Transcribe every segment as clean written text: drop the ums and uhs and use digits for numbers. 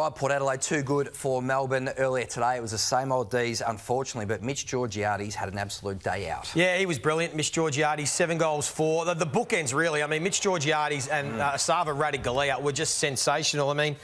right, Port Adelaide too good for Melbourne earlier today. It was the same old Dees, unfortunately, but Mitch Georgiades had an absolute day out. Yeah, he was brilliant, Mitch Georgiades, 7 goals, 4. The bookends, really. I mean, Mitch Georgiades and Asava Radaglia were just sensational. I mean,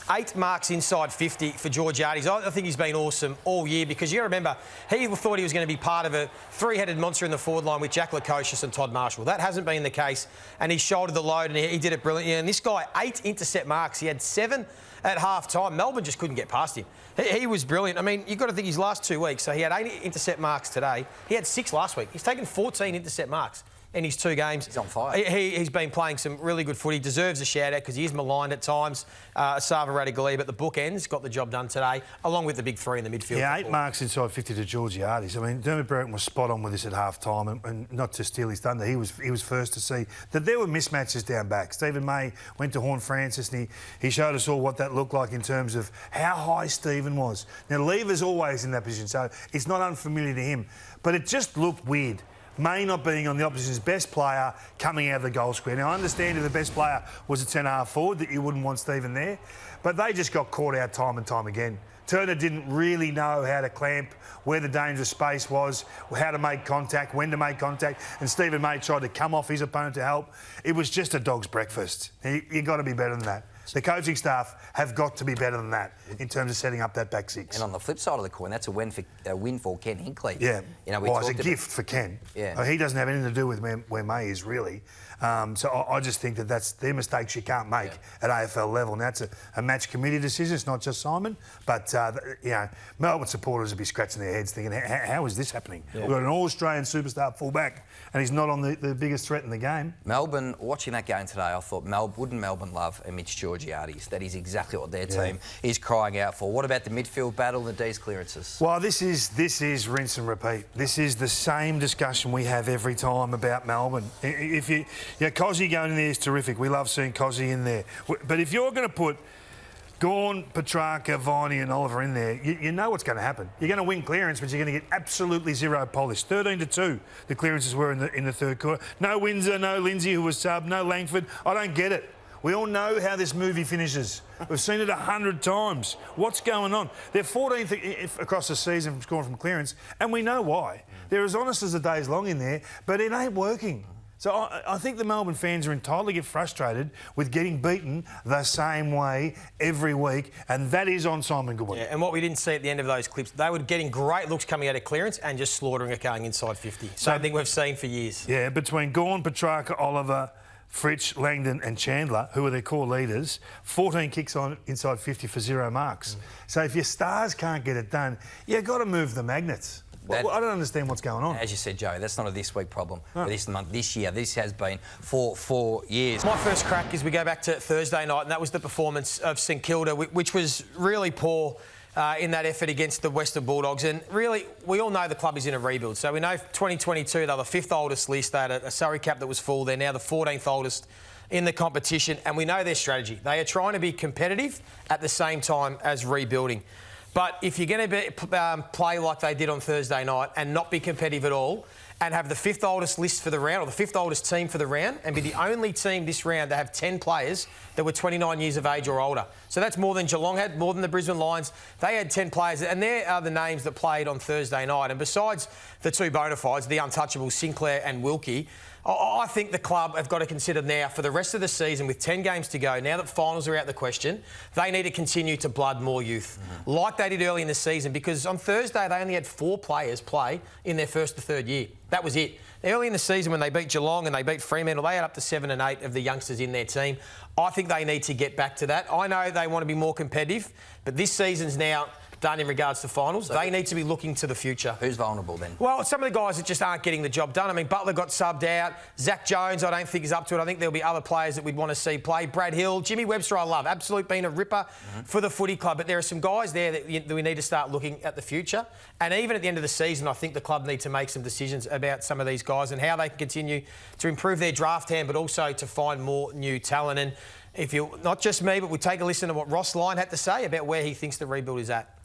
8 marks inside 50 for Georgiades. I think he's been awesome all year because you got to remember, he thought he was going to be part of a 3-headed monster in the forward line with Jack Lukosius and Todd Marshall. That hasn't been the case, and he shouldered the load and he did it brilliantly. And this guy, 8 intercept marks. He had 7 at half-time. Melbourne just couldn't get past him. He was brilliant. I mean, you've got to think his last 2 weeks, so he had 8 intercept marks today. He had 6 last week. He's taken 14 intercept marks in his 2 games. He's on fire. He's been playing some really good footy. Deserves a shout-out because he is maligned at times. Asava Radaglia, but the bookends got the job done today, along with the big 3 in the midfield. Yeah, 8 marks inside 50 to Georgiades. I mean, Dermot Brereton was spot on with this at half-time, and not to steal his thunder, he was first to see that there were mismatches down back. Stephen May went to Horn Francis, and he showed us all what that looked like in terms of how high Stephen was. Now, Lever's always in that position, so it's not unfamiliar to him, but it just looked weird. May not being on the opposition's best player coming out of the goal square. Now, I understand if the best player was a centre-half forward that you wouldn't want Stephen there, but they just got caught out time and time again. Turner didn't really know how to clamp, where the dangerous space was, how to make contact, when to make contact, and Stephen May tried to come off his opponent to help. It was just a dog's breakfast. You've got to be better than that. The coaching staff have got to be better than that in terms of setting up that back 6. And on the flip side of the coin, that's a win for Ken Hinkley. Yeah, you know, it's a gift for Ken. Yeah. He doesn't have anything to do with where May is, really. So I just think that's their mistakes you can't make at AFL level. Now, it's a match committee decision. It's not just Simon. But, you know, Melbourne supporters would be scratching their heads thinking, how is this happening? Yeah. We've got an all-Australian superstar fullback and he's not on the biggest threat in the game. Melbourne, watching that game today, I thought, wouldn't Melbourne love a Mitch Georgiades? That is exactly what their team is crying out for. What about the midfield battle, the Dees clearances? Well, this is rinse and repeat. This is the same discussion we have every time about Melbourne. Cozzy going in there is terrific. We love seeing Cozzy in there. But if you're going to put Gawn, Petrarca, Viney and Oliver in there, you know what's going to happen. You're going to win clearance, but you're going to get absolutely zero polish. 13-2, the clearances were in the third quarter. No Windsor, no Lindsay, who was sub, no Langford. I don't get it. We all know how this movie finishes. We've seen it 100 times. What's going on? They're 14th across the season from scoring from clearance, and we know why. They're as honest as the day's long in there, but it ain't working. So I think the Melbourne fans are entitled to get frustrated with getting beaten the same way every week, and that is on Simon Goodwin. Yeah, and what we didn't see at the end of those clips, they were getting great looks coming out of clearance and just slaughtering it going inside 50. Same thing we've seen for years. Yeah, between Gawn, Petrarca, Oliver, Fritsch, Langdon and Chandler, who are their core leaders, 14 kicks on inside 50 for 0 marks. So if your stars can't get it done, you've got to move the magnets. I don't understand what's going on. As you said, Joe, that's not a this week problem. No. This month, this year, this has been for 4 years. My first crack is we go back to Thursday night, and that was the performance of St Kilda, which was really poor in that effort against the Western Bulldogs. And really, we all know the club is in a rebuild. So we know 2022, they're the 5th oldest list. They had a Surrey cap that was full. They're now the 14th oldest in the competition. And we know their strategy. They are trying to be competitive at the same time as rebuilding. But if you're going to play like they did on Thursday night and not be competitive at all and have the 5th oldest list for the round or the 5th oldest team for the round and be the only team this round to have 10 players that were 29 years of age or older. So that's more than Geelong had, more than the Brisbane Lions. They had 10 players, and there are the names that played on Thursday night. And besides the 2 bona fides, the untouchables, Sinclair and Wilkie, I think the club have got to consider now for the rest of the season with 10 games to go, now that finals are out the question, they need to continue to blood more youth, like they did early in the season, because on Thursday they only had 4 players play in their first to third year. That was it. Early in the season when they beat Geelong and they beat Fremantle, they had up to 7 and 8 of the youngsters in their team. I think they need to get back to that. I know they want to be more competitive, but this season's now done in regards to finals. They need to be looking to the future. Who's vulnerable then? Well, some of the guys that just aren't getting the job done. I mean, Butler got subbed out. Zach Jones, I don't think is up to it. I think there'll be other players that we'd want to see play. Brad Hill, Jimmy Webster, I love. Absolute been a ripper for the footy club. But there are some guys there that we need to start looking at the future. And even at the end of the season, I think the club need to make some decisions about some of these guys and how they can continue to improve their draft hand, but also to find more new talent. And if you, not just me, but we take a listen to what Ross Lyon had to say about where he thinks the rebuild is at.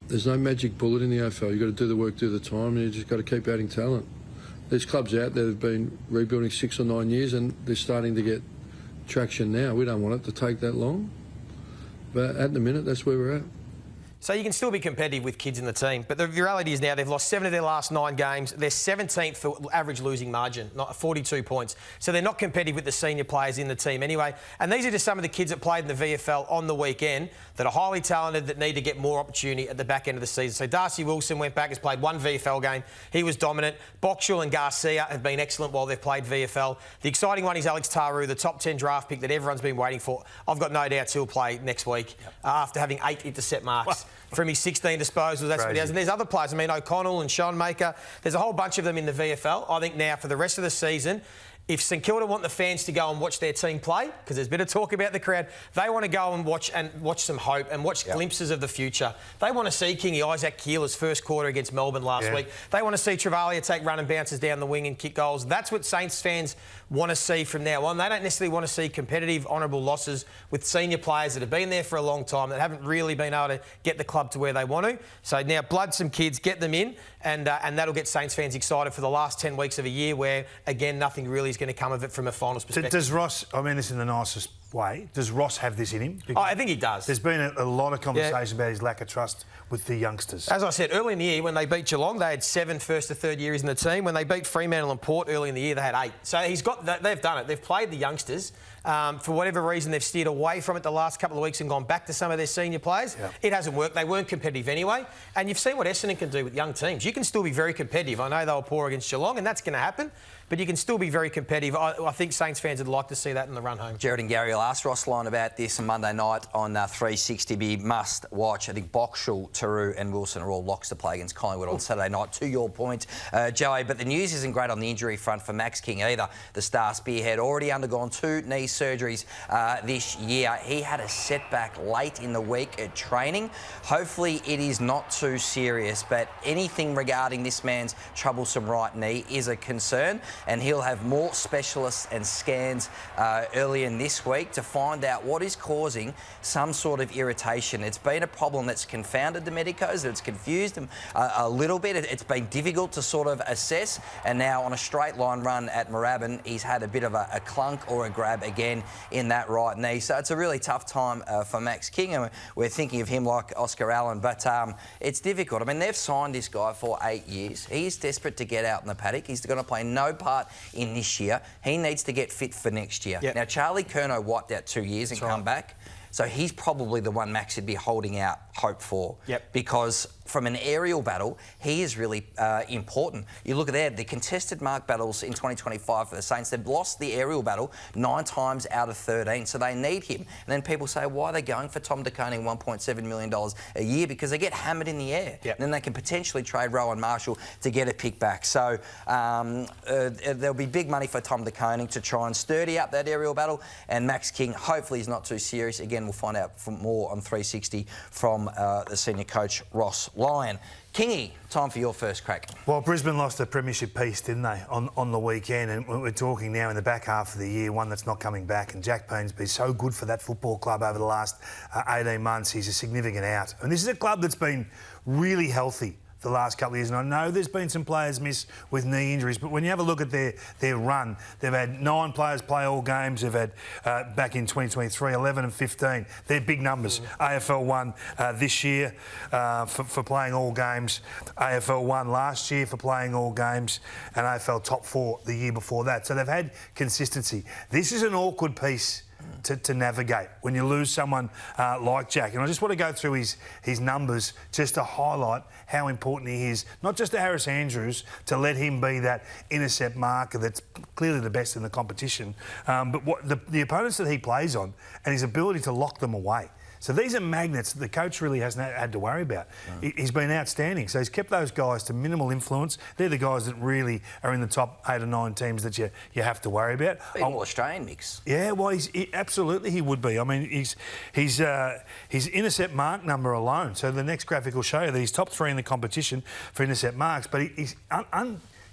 There's no magic bullet in the AFL. You've got to do the work, do the time, and you've just got to keep adding talent. There's clubs out there that have been rebuilding 6 or 9 years and they're starting to get traction now. We don't want it to take that long. But at the minute, that's where we're at. So you can still be competitive with kids in the team, but the reality is now they've lost 7 of their last 9 games. They're 17th for average losing margin, not 42 points. So they're not competitive with the senior players in the team anyway. And these are just some of the kids that played in the VFL on the weekend that are highly talented, that need to get more opportunity at the back end of the season. So Darcy Wilson went back, has played 1 VFL game. He was dominant. Boxall and Garcia have been excellent while they've played VFL. The exciting one is Alex Taru, the top 10 draft pick that everyone's been waiting for. I've got no doubt he'll play next week after having 8 intercept marks. From his 16 disposals, that's what he has. And there's other players. I mean, O'Connell and Sean Maker. There's a whole bunch of them in the VFL. I think now for the rest of the season, if St Kilda want the fans to go and watch their team play, because there's a bit of talk about the crowd, they want to go and watch some hope and watch glimpses of the future. They want to see Kingy Isaac Keeler's first quarter against Melbourne last week. They want to see Travalia take run and bounces down the wing and kick goals. That's what Saints fans want to see from now on. They don't necessarily want to see competitive, honourable losses with senior players that have been there for a long time, that haven't really been able to get the club to where they want to. So now blood some kids, get them in, and that'll get Saints fans excited for the last 10 weeks of a year where, again, nothing really is going to come of it from a finals perspective. Does Ross, I mean this in the nicest way, does Ross have this in him? I think he does. There's been a lot of conversation about his lack of trust with the youngsters. As I said, early in the year when they beat Geelong, they had 7 first to third years in the team. When they beat Fremantle and Port early in the year, they had 8. So they've done it. They've played the youngsters. For whatever reason, they've steered away from it the last couple of weeks and gone back to some of their senior players. It hasn't worked. They weren't competitive anyway. And you've seen what Essendon can do with young teams. You can still be very competitive. I know they were poor against Geelong, and that's going to happen. But you can still be very competitive. I think Saints fans would like to see that in the run home. Jared and Gary will ask Ross Lyon about this on Monday night on 360. Be must watch. I think Boxall, Taru and Wilson are all locks to play against Collingwood on Saturday night, to your point, Joey. But the news isn't great on the injury front for Max King either. The star spearhead already undergone 2 knee surgeries this year. He had a setback late in the week at training. Hopefully it is not too serious, but anything regarding this man's troublesome right knee is a concern. And he'll have more specialists and scans early in this week to find out what is causing some sort of irritation. It's been a problem that's confounded the medicos, it's confused them a little bit. It's been difficult to sort of assess. And now on a straight line run at Moorabbin, he's had a bit of a clunk or a grab again in that right knee. So it's a really tough time for Max King. And we're thinking of him like Oscar Allen, but it's difficult. I mean, they've signed this guy for 8 years. He's desperate to get out in the paddock. He's going to play no part in this year. He needs to get fit for next year. Now, Charlie Curnow wiped out 2 years and come back. So he's probably the one Max would be holding out hope for. Because from an aerial battle, he is really important. You look at there, the contested mark battles in 2025 for the Saints, they've lost the aerial battle 9 times out of 13, so they need him. And then people say, why are they going for Tom DeConing $1.7 million a year? Because they get hammered in the air. And then they can potentially trade Rowan Marshall to get a pick back. So there'll be big money for Tom DeConing to try and sturdy up that aerial battle. And Max King, hopefully, is not too serious. Again, we'll find out more on 360 from the senior coach, Ross Lyon. Kingy, time for your first crack. Well, Brisbane lost a premiership piece, didn't they, on the weekend? And we're talking now in the back half of the year, one that's not coming back. And Jack Payne's been so good for that football club over the last 18 months. He's a significant out. And this is a club that's been really healthy the last couple of years. And I know there's been some players miss with knee injuries, but when you have a look at their run, they've had 9 players play all games. They've had, back in 2023, 11 and 15. They're big numbers. AFL 1 this year for playing all games. AFL 1 last year for playing all games. And AFL top 4 the year before that. So they've had consistency. This is an awkward piece to navigate when you lose someone like Jack. And I just want to go through his numbers just to highlight how important he is, not just to Harris Andrews, to let him be that intercept marker that's clearly the best in the competition, but what the opponents that he plays on and his ability to lock them away. So these are magnets that the coach really hasn't had to worry about. He's been outstanding. So he's kept those guys to minimal influence. They're the guys that really are in the top 8 or 9 teams that you have to worry about. All Australian mix. Yeah, well, absolutely he would be. I mean, his intercept mark number alone. So the next graphic will show you that he's top 3 in the competition for intercept marks, but he's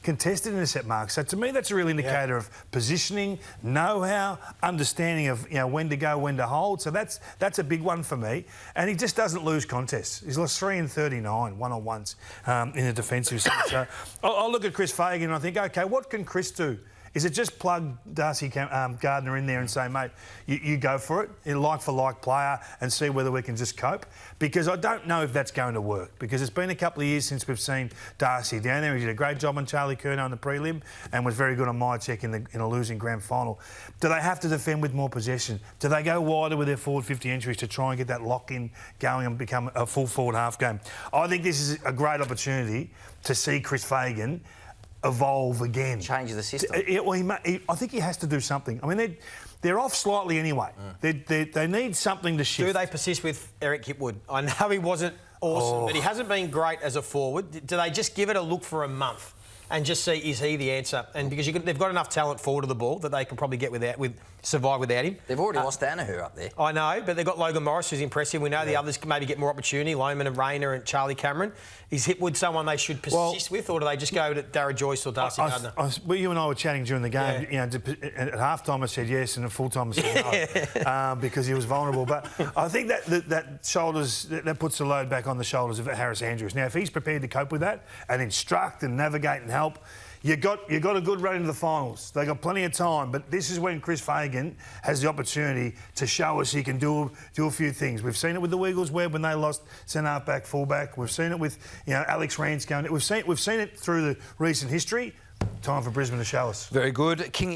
contested intercept marks. So to me, that's a real indicator of positioning, know-how, understanding of when to go, when to hold. So that's a big one for me. And he just doesn't lose contests. He's lost 3 in 39 one-on-ones in the defensive sense. So I'll look at Chris Fagan and I think, OK, what can Chris do Is it just plug Darcy Gardner in there and say, mate, you go for it, a like-for-like player, and see whether we can just cope? Because I don't know if that's going to work, because it's been a couple of years since we've seen Darcy down there. He did a great job on Charlie Curnow in the prelim and was very good on my check in a losing grand final. Do they have to defend with more possession? Do they go wider with their forward 50 entries to try and get that lock-in going and become a full forward half game? I think this is a great opportunity to see Chris Fagan evolve again. Change the system. I think he has to do something. I mean, they're off slightly anyway. They need something to shift. Do they persist with Eric Hipwood? I know he wasn't awesome, but he hasn't been great as a forward. Do they just give it a look for a month and just see, is he the answer? And because they've got enough talent forward of the ball that they can probably survive without him. They've already lost Danaher up there. I know, but they've got Logan Morris, who's impressive. We know the others can maybe get more opportunity, Loman and Rayner and Charlie Cameron. Is Hipwood someone they should persist with, or do they just go to Dara Joyce or Darcy Gardner? Well, you and I were chatting during the game. Yeah. You know, at half-time I said yes, and at full-time I said no, because he was vulnerable. But I think that puts the load back on the shoulders of Harris Andrews. Now, if he's prepared to cope with that and instruct and navigate and help, You got a good run into the finals. They got plenty of time, but this is when Chris Fagan has the opportunity to show us he can do a few things. We've seen it with the Wiggles Webb when they lost centre half back, full back. We've seen it with Alex Rance going. We've seen it through the recent history. Time for Brisbane to show us. Very good, Kingy.